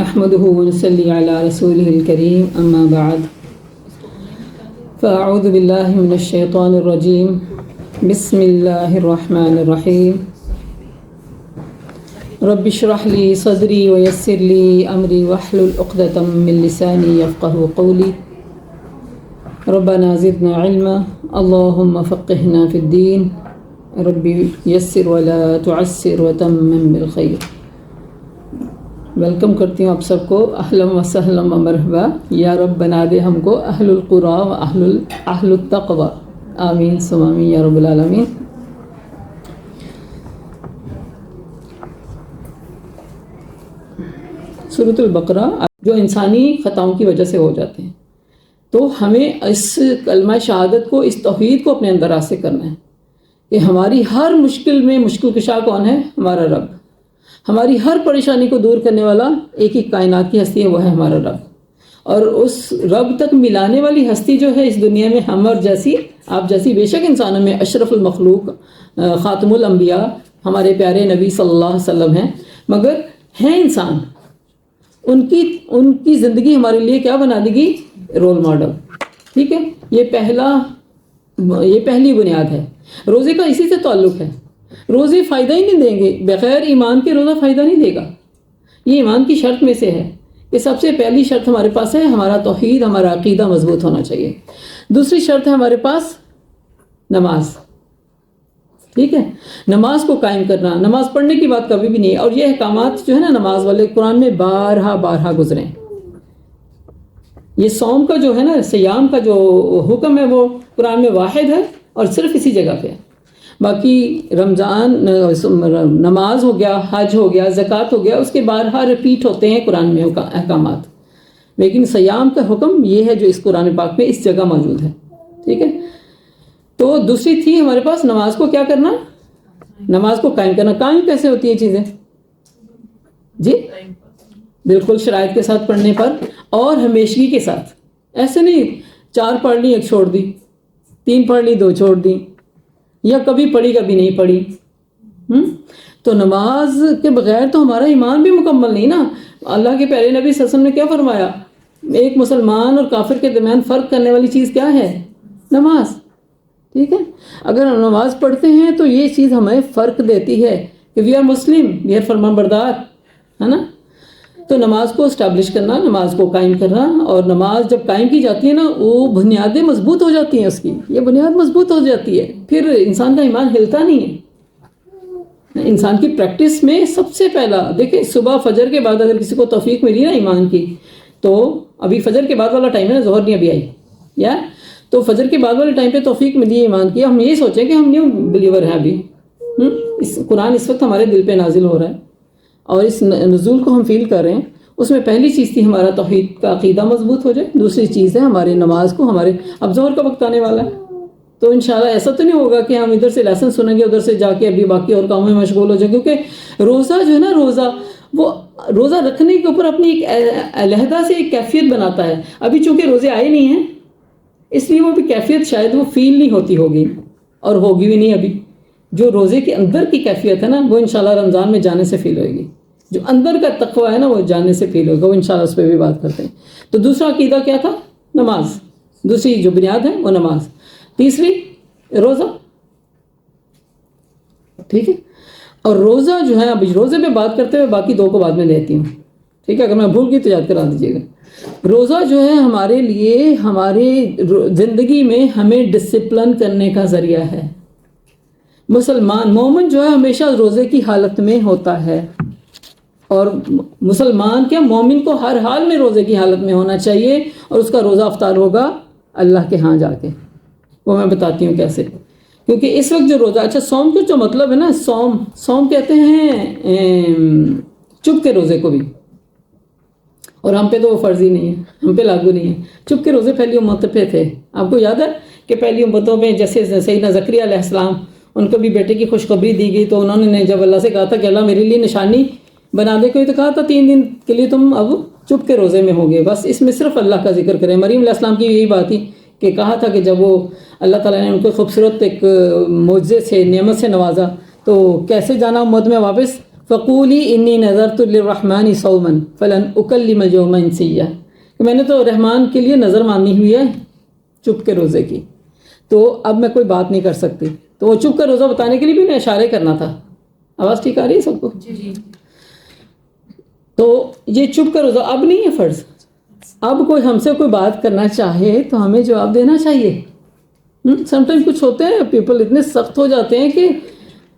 نحمده ونصلي على رسوله الكريم أما بعد فأعوذ بالله من الشيطان الرجيم بسم الله الرحمن الرحيم رب اشرح لي صدري ويسر لي أمري واحلل عقدة من لساني يفقهوا قولي ربنا زدنا علما اللهم فقهنا في الدين رب يسر ولا تعسر وتمم بالخير. ویلکم کرتی ہوں آپ سب کو، اہلا و سہلا و مرحبا. یا رب بنا دے ہم کو اہل القرآ و اہل التقوی، آمین ثم آمین یا رب العالمین. سورۃ البقرہ جو انسانی خطاؤں کی وجہ سے ہو جاتے ہیں، تو ہمیں اس کلمہ شہادت کو، اس توحید کو اپنے اندر راسخ کرنا ہے کہ ہماری ہر مشکل میں مشکل کشا کون ہے؟ ہمارا رب. ہماری ہر پریشانی کو دور کرنے والا ایک ہی کائنات کی ہستی ہے، وہ ہے ہمارا رب. اور اس رب تک ملانے والی ہستی جو ہے اس دنیا میں ہم اور جیسی آپ جیسی بے شک انسانوں میں اشرف المخلوق خاتم الانبیاء ہمارے پیارے نبی صلی اللہ علیہ وسلم ہیں، مگر ہیں انسان. ان کی زندگی ہمارے لیے کیا بنا دی گئی؟ Role model. ٹھیک ہے، یہ پہلی بنیاد ہے. روزے کا اسی سے تعلق ہے. روزے فائدہ ہی نہیں دیں گے، بغیر ایمان کے روزہ فائدہ نہیں دے گا. یہ ایمان کی شرط میں سے ہے کہ سب سے پہلی شرط ہمارے پاس ہے ہمارا توحید، ہمارا عقیدہ مضبوط ہونا چاہیے. دوسری شرط ہے ہمارے پاس نماز. ٹھیک ہے، نماز کو قائم کرنا. نماز پڑھنے کی بات کبھی بھی نہیں ہے، اور یہ احکامات جو ہے نا نماز والے قرآن میں بارہا گزرے. یہ صوم کا جو ہے نا، سیام کا جو حکم ہے وہ قرآن میں واحد ہے اور صرف اسی جگہ پہ ہے. باقی رمضان، نماز ہو گیا، حج ہو گیا، زکوٰۃ ہو گیا، اس کے بارہا ریپیٹ ہوتے ہیں قرآن میں احکامات. لیکن سیام کا حکم یہ ہے جو اس قرآن پاک میں اس جگہ موجود ہے. ٹھیک ہے، تو دوسری تھی ہمارے پاس نماز کو کیا کرنا؟ نماز کو قائم کرنا. قائم کیسے ہوتی ہیں چیزیں؟ جی بالکل شرائط کے ساتھ پڑھنے پر اور ہمیشگی کے ساتھ. ایسے نہیں 4 پڑھ لی 1 چھوڑ دی، 3 پڑھ لی 2 چھوڑ دی، یا کبھی پڑھی کبھی نہیں پڑھی. تو نماز کے بغیر تو ہمارا ایمان بھی مکمل نہیں نا. اللہ کے پیارے نبی صلی اللہ علیہ وسلم نے کیا فرمایا؟ ایک مسلمان اور کافر کے درمیان فرق کرنے والی چیز کیا ہے؟ نماز. ٹھیک ہے، اگر ہم نماز پڑھتے ہیں تو یہ چیز ہمیں فرق دیتی ہے کہ we are Muslim, we are فرمان بردار، ہے نا. تو نماز کو اسٹیبلش کرنا، نماز کو قائم کرنا، اور نماز جب قائم کی جاتی ہے نا وہ بنیادیں مضبوط ہو جاتی ہیں. اس کی یہ بنیاد مضبوط ہو جاتی ہے، پھر انسان کا ایمان ہلتا نہیں ہے. انسان کی پریکٹس میں سب سے پہلا دیکھیں، صبح فجر کے بعد اگر کسی کو توفیق ملی نا ایمان کی، تو ابھی فجر کے بعد والا ٹائم ہے نا، ظہر نہیں ابھی آئی، یا تو فجر کے بعد والے ٹائم پہ توفیق ملی ہے ایمان کی. ہم یہی سوچیں کہ ہم نیو بلیور ہیں ابھی. قرآن اس وقت ہمارے دل پہ نازل ہو رہا ہے اور اس نزول کو ہم فیل کر رہے ہیں. اس میں پہلی چیز تھی ہمارا توحید کا عقیدہ مضبوط ہو جائے. دوسری چیز ہے ہمارے نماز کو، ہمارے اب ظہر کا وقت آنے والا ہے، تو انشاءاللہ ایسا تو نہیں ہوگا کہ ہم ادھر سے لیسن سنیں گے ادھر سے جا کے ابھی باقی اور کاموں میں مشغول ہو جائیں. کیونکہ روزہ جو ہے نا، وہ روزہ رکھنے کے اوپر اپنی ایک علیحدہ سے ایک کیفیت بناتا ہے. ابھی چونکہ روزے آئے نہیں ہیں اس لیے وہ بھی کیفیت شاید وہ فیل نہیں ہوگی اور ہوگی بھی نہیں. ابھی جو روزے کے اندر کی کیفیت ہے نا وہ انشاءاللہ رمضان میں جانے سے فیل ہوئے گی. جو اندر کا تقویٰ ہے نا وہ جاننے سے فیل ہوگا. وہ انشاءاللہ اس پہ بھی بات کرتے ہیں. تو دوسرا عقیدہ کیا تھا؟ نماز. دوسری جو بنیاد ہے وہ نماز. تیسری روزہ. ٹھیک ہے، اور روزہ جو ہے اب روزے پہ بات کرتے ہوئے باقی 2 کو بعد میں دیتی ہوں. ٹھیک ہے، اگر میں بھول گئی تو یاد کرا دیجیے گا. روزہ جو ہے ہمارے لیے ہماری زندگی میں ہمیں ڈسپلن کرنے کا ذریعہ ہے. مسلمان مومن جو ہے ہمیشہ روزے کی حالت میں ہوتا ہے، اور مسلمان کیا مومن کو ہر حال میں روزے کی حالت میں ہونا چاہیے. اور اس کا روزہ افطار ہوگا اللہ کے ہاں جا کے. وہ میں بتاتی ہوں کیسے. کیونکہ اس وقت جو روزہ، اچھا صوم کا جو مطلب ہے نا، صوم کہتے ہیں چپ کے روزے کو بھی. اور ہم پہ تو وہ فرضی نہیں ہے، ہم پہ لاگو نہیں ہے. چپ کے روزے پہلی امت پہ تھے. آپ کو یاد ہے کہ پہلی امتوں میں جیسے سیدنا زکریا علیہ السلام، ان کو بھی بیٹے کی خوشخبری دی گئی، تو انہوں نے جب اللہ سے کہا تھا کہ اللہ میرے لیے نشانی بنا دے کوئی، تو کہا تھا 3 دن کے لیے تم اب چپ کے روزے میں ہوگے. بس اس میں صرف اللہ کا ذکر کریں. مریم علیہ السلام کی یہی بات تھی کہ کہا تھا کہ جب وہ اللہ تعالیٰ نے ان کو خوبصورت ایک معجزے سے، نعمت سے نوازا، تو کیسے جانا امت میں واپس؟ فقولی انی نذرت للرحمن صوما فلن اکلم اليوم انسیا، کہ میں نے تو رحمان کے لیے نظر مانی ہوئی ہے چپ کے روزے کی، تو اب میں کوئی بات نہیں کر سکتی. تو وہ چپ کر روزہ بتانے کے لیے بھی انہیں اشارے کرنا تھا. آواز ٹھیک آ رہی ہے سب کو؟ جی. تو یہ چپ کر روزہ اب نہیں ہے فرض. اب کوئی ہم سے کوئی بات کرنا چاہے تو ہمیں جواب دینا چاہیے. سم ٹائم کچھ ہوتے ہیں پیپل اتنے سخت ہو جاتے ہیں کہ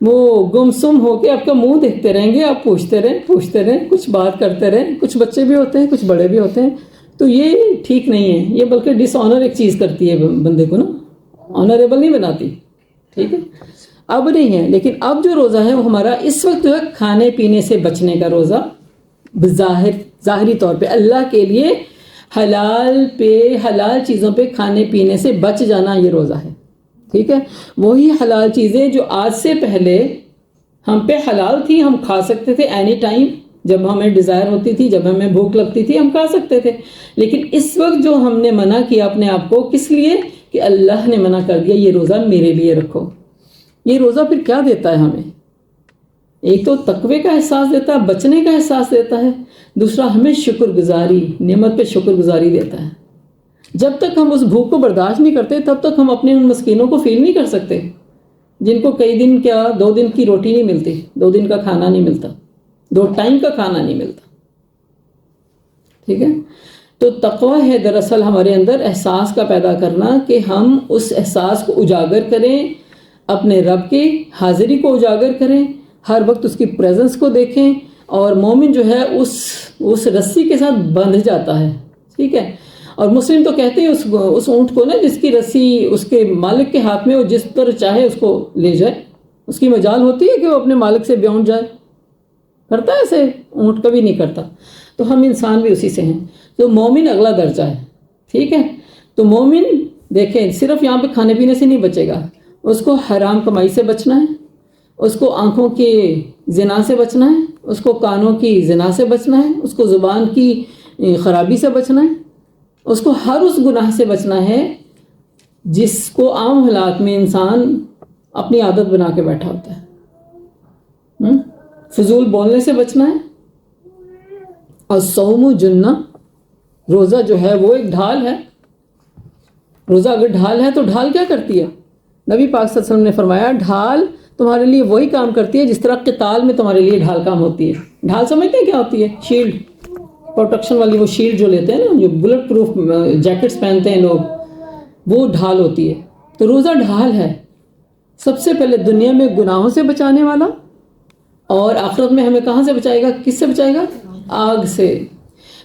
وہ گمسم ہو کے آپ کا منہ دیکھتے رہیں گے، آپ پوچھتے رہیں، کچھ بات کرتے رہیں. کچھ بچے بھی ہوتے ہیں، کچھ بڑے بھی ہوتے ہیں. تو یہ ٹھیک نہیں ہے، یہ بلکہ ڈس آنر ایک چیز کرتی ہے بندے کو نا، آنریبل نہیں بناتی. ٹھیک ہے، اب نہیں ہے. لیکن اب جو روزہ ہے وہ ہمارا اس وقت جو ہے کھانے پینے سے بچنے کا روزہ، ظاہری طور پہ اللہ کے لیے حلال چیزوں پہ کھانے پینے سے بچ جانا، یہ روزہ ہے. ٹھیک ہے، وہی حلال چیزیں جو آج سے پہلے ہم پہ حلال تھی، ہم کھا سکتے تھے اینی ٹائم، جب ہمیں ڈیزائر ہوتی تھی، جب ہمیں بھوک لگتی تھی ہم کھا سکتے تھے. لیکن اس وقت جو ہم نے منع کیا اپنے آپ کو، کس لیے؟ کہ اللہ نے منع کر دیا یہ روزہ میرے لیے رکھو. یہ روزہ پھر کیا دیتا ہے ہمیں؟ ایک تو تقوی کا احساس دیتا ہے، بچنے کا احساس دیتا ہے. دوسرا ہمیں شکر گزاری، نعمت پہ شکر گزاری دیتا ہے. جب تک ہم اس بھوک کو برداشت نہیں کرتے تب تک ہم اپنے ان مسکینوں کو فیل نہیں کر سکتے جن کو کئی دن کیا 2 دن کی روٹی نہیں ملتی، 2 دن کا کھانا نہیں ملتا، 2 ٹائم کا کھانا نہیں ملتا. ٹھیک ہے، تو تقوی ہے دراصل ہمارے اندر احساس کا پیدا کرنا کہ ہم اس احساس کو اجاگر کریں، اپنے رب کی حاضری کو اجاگر کریں، ہر وقت اس کی پریزنس کو دیکھیں. اور مومن جو ہے اس رسی کے ساتھ بندھ جاتا ہے. ٹھیک ہے، اور مسلم تو کہتے ہیں اس اونٹ کو نا جس کی رسی اس کے مالک کے ہاتھ میں، وہ جس پر چاہے اس کو لے جائے. اس کی مجال ہوتی ہے کہ وہ اپنے مالک سے بیونڈ جائے. کرتا ہے ایسے؟ اونٹ کبھی نہیں کرتا. تو ہم انسان بھی اسی سے ہیں. تو مومن اگلا درجہ ہے. ٹھیک ہے، تو مومن دیکھیں صرف یہاں پہ کھانے پینے سے نہیں بچے گا، اس کو حرام کمائی سے بچنا ہے، اس کو آنکھوں کی زنا سے بچنا ہے، اس کو کانوں کی زنا سے بچنا ہے، اس کو زبان کی خرابی سے بچنا ہے، اس کو ہر اس گناہ سے بچنا ہے جس کو عام حالات میں انسان اپنی عادت بنا کے بیٹھا ہوتا ہے. فضول بولنے سے بچنا ہے. اور صوم جنہ، روزہ جو ہے وہ ایک ڈھال ہے. روزہ اگر ڈھال ہے تو ڈھال کیا کرتی ہے؟ نبی پاک صلی اللہ علیہ وسلم نے فرمایا ڈھال تمہارے لیے وہی کام کرتی ہے جس طرح قتال میں تمہارے لیے ڈھال کام ہوتی ہے. ڈھال سمجھتے ہیں کیا ہوتی ہے؟ شیلڈ، پروٹیکشن والی وہ شیلڈ جو لیتے ہیں نا، جو بلٹ پروف جیکٹس پہنتے ہیں لوگ، وہ ڈھال ہوتی ہے. تو روزہ ڈھال ہے، سب سے پہلے دنیا میں گناہوں سے بچانے والا، اور آخرت میں ہمیں کہاں سے بچائے گا؟ کس سے بچائے گا؟ آگ سے.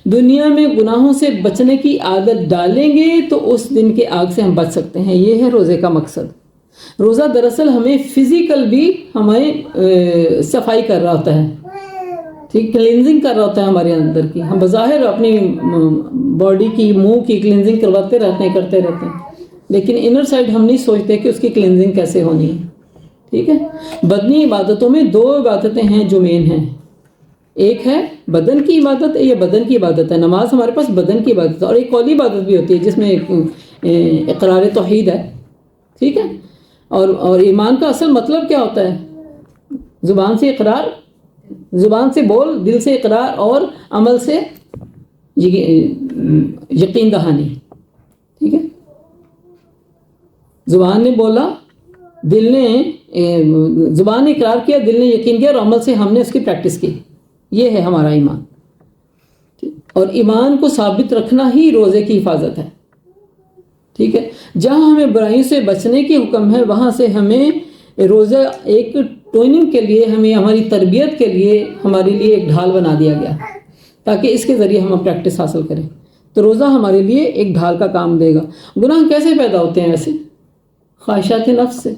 دنیا میں گناہوں سے بچنے کی عادت ڈالیں گے تو اس دن کے آگ سے ہم بچ سکتے ہیں. یہ ہے روزے کا مقصد. روزہ دراصل ہمیں فزیکل بھی ہمیں صفائی کر رہا ہوتا ہے، ٹھیک، کلینزنگ کر رہا ہوتا ہے ہمارے اندر کی. ہم بظاہر اپنی باڈی کی، منہ کی کلینزنگ کرتے رہتے ہیں، لیکن انر سائڈ ہم نہیں سوچتے کہ اس کی کلینزنگ کیسے ہونی ہے. ٹھیک ہے، بدنی عبادتوں میں 2 عبادتیں ہیں جو مین ہیں. ایک ہے بدن کی عبادت، یہ بدن کی عبادت ہے، نماز ہمارے پاس بدن کی عبادت ہے. اور ایک قولی عبادت بھی ہوتی ہے جس میں اقرار توحید ہے. ٹھیک ہے، اور ایمان کا اصل مطلب کیا ہوتا ہے؟ زبان سے اقرار، زبان سے بول، دل سے اقرار، اور عمل سے یقین دہانی. ٹھیک ہے، زبان نے بولا، دل نے زبان نے اقرار کیا، دل نے یقین کیا، اور عمل سے ہم نے اس کی پریکٹس کی. یہ ہے ہمارا ایمان. اور ایمان کو ثابت رکھنا ہی روزے کی حفاظت ہے. ٹھیک ہے، جہاں ہمیں برائیوں سے بچنے کی حکم ہے وہاں سے ہمیں روزہ ایک ٹوننگ کے لیے، ہمیں ہماری تربیت کے لیے ہمارے لیے ایک ڈھال بنا دیا گیا تاکہ اس کے ذریعے ہم پریکٹس حاصل کریں. تو روزہ ہمارے لیے ایک ڈھال کا کام دے گا. گناہ کیسے پیدا ہوتے ہیں ویسے؟ خواہشات نفس سے.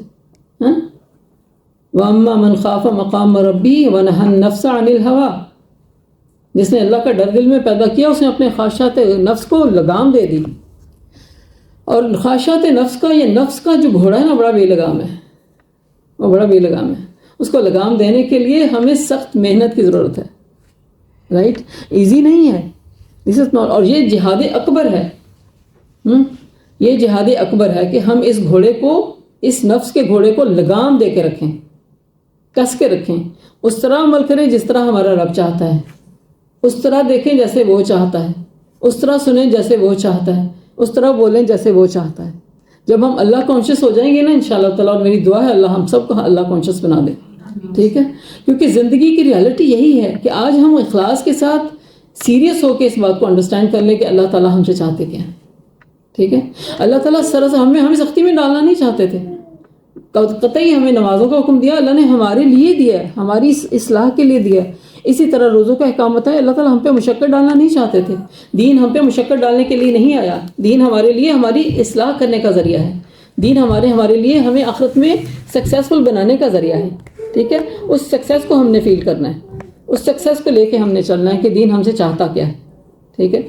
وَأَمَّا مَنْ خَافَ مَقَامَ رَبِّهِ وَنَهَى النَّفْسَ عَنِ الْهَوَىٰ، جس نے اللہ کا ڈر دل میں پیدا کیا اس نے اپنے خواہشات نفس کو لگام دے دی. اور خواہشات نفس کا، یہ نفس کا جو گھوڑا ہے نا، بڑا بے لگام ہے، وہ بڑا بے لگام ہے. اس کو لگام دینے کے لیے ہمیں سخت محنت کی ضرورت ہے. رائٹ، ایزی نہیں ہے. دس از ناٹ، اور یہ جہاد اکبر ہے. یہ جہاد اکبر ہے کہ ہم اس گھوڑے کو، اس نفس کے گھوڑے کو لگام دے کے رکھیں. کس کے رکھیں, اس طرح عمل کریں جس طرح ہمارا رب چاہتا ہے, اس طرح دیکھیں جیسے وہ چاہتا ہے, اس طرح سنیں جیسے وہ چاہتا ہے, اس طرح بولیں جیسے وہ چاہتا ہے. جب ہم اللہ کانشیس ہو جائیں گے نا انشاءاللہ تعالیٰ, اور میری دعا ہے اللہ ہم سب کو اللہ کانشیس بنا دے, ٹھیک ہے, کیونکہ زندگی کی ریالٹی یہی ہے کہ آج ہم اخلاص کے ساتھ سیریس ہو کے اس بات کو انڈرسٹینڈ کر لیں کہ اللہ تعالیٰ ہم سے چاہتے کیا ہیں, ٹھیک ہے. اللہ تعالیٰ سراسر ہمیں سختی میں ڈالنا نہیں چاہتے تھے, قطعی ہمیں نمازوں کا حکم دیا, اللہ نے ہمارے لیے دیا ہے, ہماری اصلاح کے لیے دیا ہے. اسی طرح روزوں کا احکام بتایا, اللہ تعالیٰ ہم پہ مشقت ڈالنا نہیں چاہتے تھے. دین ہم پہ مشقت ڈالنے کے لیے نہیں آیا, دین ہمارے لیے ہماری اصلاح کرنے کا ذریعہ ہے. دین ہمارے لیے ہمیں آخرت میں سکسیسفل بنانے کا ذریعہ ہے, ٹھیک ہے. اس سکسیس کو ہم نے فیل کرنا ہے, اس سکسیس کو لے کے ہم نے چلنا ہے کہ دین ہم سے چاہتا کیا ہے, ٹھیک ہے.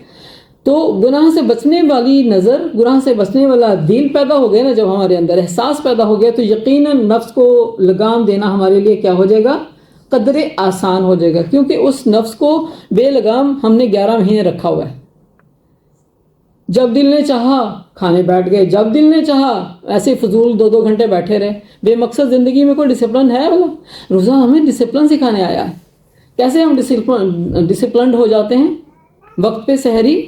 تو گناہ سے بچنے والی نظر, گناہ سے بچنے والا دل پیدا ہو گیا نا, جب ہمارے اندر احساس پیدا ہو گیا تو یقیناً نفس کو لگام دینا ہمارے لیے کیا ہو جائے گا, قدر آسان ہو جائے گا, کیونکہ اس نفس کو بے لگام ہم نے 11 مہینے رکھا ہوا ہے. جب دل نے چاہا کھانے بیٹھ گئے, جب دل نے چاہا ایسے فضول 2 گھنٹے بیٹھے رہے. بے مقصد زندگی میں کوئی ڈسپلن ہے؟ والا روزہ ہمیں ڈسپلن سکھانے آیا ہے. کیسے ہم ڈسپلنڈ ہو جاتے ہیں؟ وقت پہ سحری,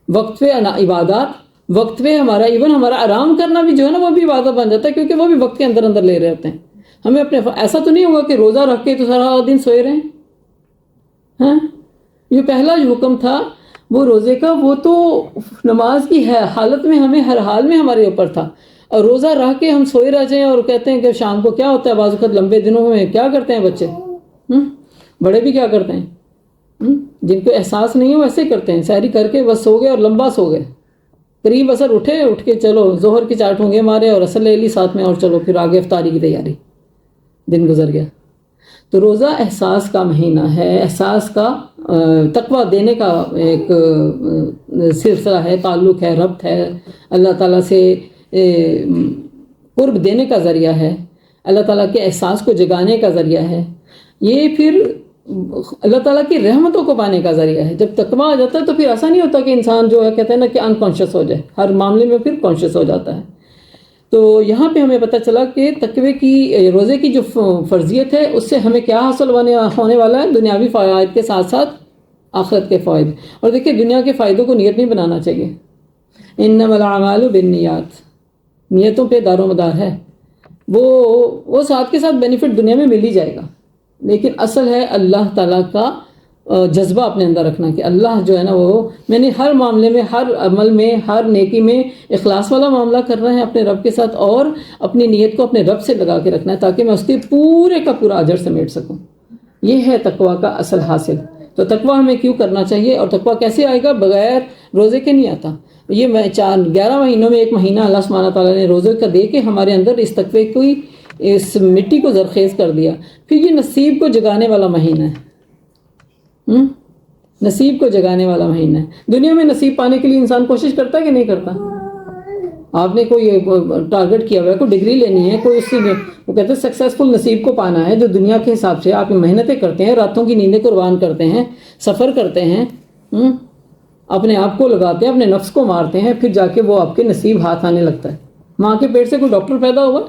وقت پہ عبادات, وقت پہ ہمارا ایون ہمارا آرام کرنا بھی جو ہے نا وہ بھی عبادت بن جاتا ہے, کیونکہ وہ بھی وقت کے اندر لے رہے ہوتے ہیں. ہمیں اپنے ایسا تو نہیں ہوگا کہ روزہ رکھ کے تو سارا دن سوئے رہیں. ہاں, یہ پہلا جو حکم تھا وہ روزے کا, وہ تو نماز کی حالت میں ہمیں ہر حال میں ہمارے اوپر تھا. اور روزہ رکھ کے ہم سوئے رہ جائیں اور کہتے ہیں کہ شام کو کیا ہوتا ہے, بعض وقت لمبے دنوں میں کیا کرتے ہیں بچے, بڑے بھی کیا کرتے ہیں, جن کو احساس نہیں ہو ویسے کرتے ہیں, سحری کر کے بس سو گئے اور لمبا سو گئے, قریب اثر اٹھ کے چلو ظہر کی 4 ٹھونگے مارے اور اصل لے لی ساتھ میں, اور چلو پھر آگے افطاری کی تیاری, دن گزر گیا. تو روزہ احساس کا مہینہ ہے, احساس کا تقویٰ دینے کا ایک سلسلہ ہے, تعلق ہے, ربط ہے, اللہ تعالیٰ سے قرب دینے کا ذریعہ ہے, اللہ تعالیٰ کے احساس کو جگانے کا ذریعہ ہے. یہ پھر اللہ تعالیٰ کی رحمتوں کو پانے کا ذریعہ ہے. جب تقویٰ آ جاتا ہے تو پھر ایسا نہیں ہوتا کہ انسان جو ہے کہتے ہیں نا کہ انکانشیس ہو جائے, ہر معاملے میں پھر کانشیس ہو جاتا ہے. تو یہاں پہ ہمیں پتہ چلا کہ تقوی کی, روزے کی جو فرضیت ہے اس سے ہمیں کیا حاصل ہونے والا ہے, دنیاوی فوائد کے ساتھ ساتھ آخرت کے فوائد. اور دیکھیں دنیا کے فائدوں کو نیت نہیں بنانا چاہیے. انما الاعمال بالنیات, نیتوں پہ دار و مدار ہے. وہ ساتھ کے ساتھ بینیفٹ دنیا میں مل ہی جائے گا, لیکن اصل ہے اللہ تعالیٰ کا جذبہ اپنے اندر رکھنا کہ اللہ جو ہے نا وہ میں نے ہر معاملے میں, ہر عمل میں, ہر نیکی میں اخلاص والا معاملہ کرنا ہے اپنے رب کے ساتھ, اور اپنی نیت کو اپنے رب سے لگا کے رکھنا ہے تاکہ میں اس کے پورے کا پورا اجر سمیٹ سکوں. یہ ہے تقویٰ کا اصل حاصل. تو تقویٰ ہمیں کیوں کرنا چاہیے, اور تقویٰ کیسے آئے گا؟ بغیر روزے کے نہیں آتا. یہ 11 مہینوں میں ایک مہینہ اللہ سبحانہ تعالیٰ نے روزے کا دے کے ہمارے اندر اس تقوی کو, اس مٹی کو زرخیز کر دیا. پھر یہ نصیب کو جگانے والا مہینہ ہے, نصیب کو جگانے والا مہینہ ہے. دنیا میں نصیب پانے کے لیے انسان کوشش کرتا ہے کہ نہیں کرتا؟ آپ نے کوئی ٹارگٹ کیا ہوا ہے, کوئی ڈگری لینی ہے, کوئی اس سے وہ کہتے ہیں سکسیزفل نصیب کو پانا ہے, جو دنیا کے حساب سے آپ محنتیں کرتے ہیں, راتوں کی نیندیں قربان کرتے ہیں, سفر کرتے ہیں, اپنے آپ کو لگاتے ہیں, اپنے نفس کو مارتے ہیں, پھر جا کے وہ آپ کے نصیب ہاتھ آنے لگتا ہے. ماں کے پیٹ سے کوئی ڈاکٹر پیدا ہوا,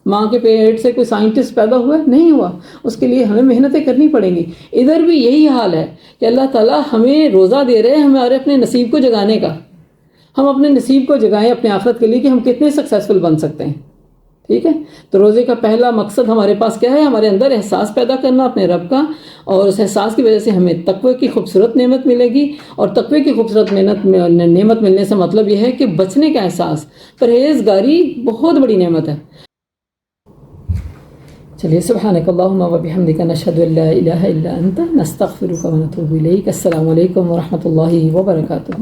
ماں کے پیٹ سے کوئی سائنٹسٹ پیدا ہوا نہیں ہوا. اس کے لیے ہمیں محنتیں کرنی پڑیں گی. ادھر بھی یہی حال ہے کہ اللہ تعالیٰ ہمیں روزہ دے رہے ہیں ہمارے اپنے نصیب کو جگانے کا. ہم اپنے نصیب کو جگائیں اپنے آخرت کے لیے کہ ہم کتنے سکسیزفل بن سکتے ہیں, ٹھیک ہے. تو روزے کا پہلا مقصد ہمارے پاس کیا ہے؟ ہمارے اندر احساس پیدا کرنا اپنے رب کا, اور اس احساس کی وجہ سے ہمیں تقوی کی خوبصورت نعمت ملے گی. اور تقوی کی خوبصورت نعمت ملنے سے مطلب یہ ہے کہ بچنے کا احساس, پرہیزگاری بہت بڑی نعمت ہے. چلیے, سبحانک اللہم و بحمدک, نشہد ان لا الہ الا انت, نستغفرک و نتوب الیک. السلام علیکم ورحمۃ اللہ وبرکاتہ.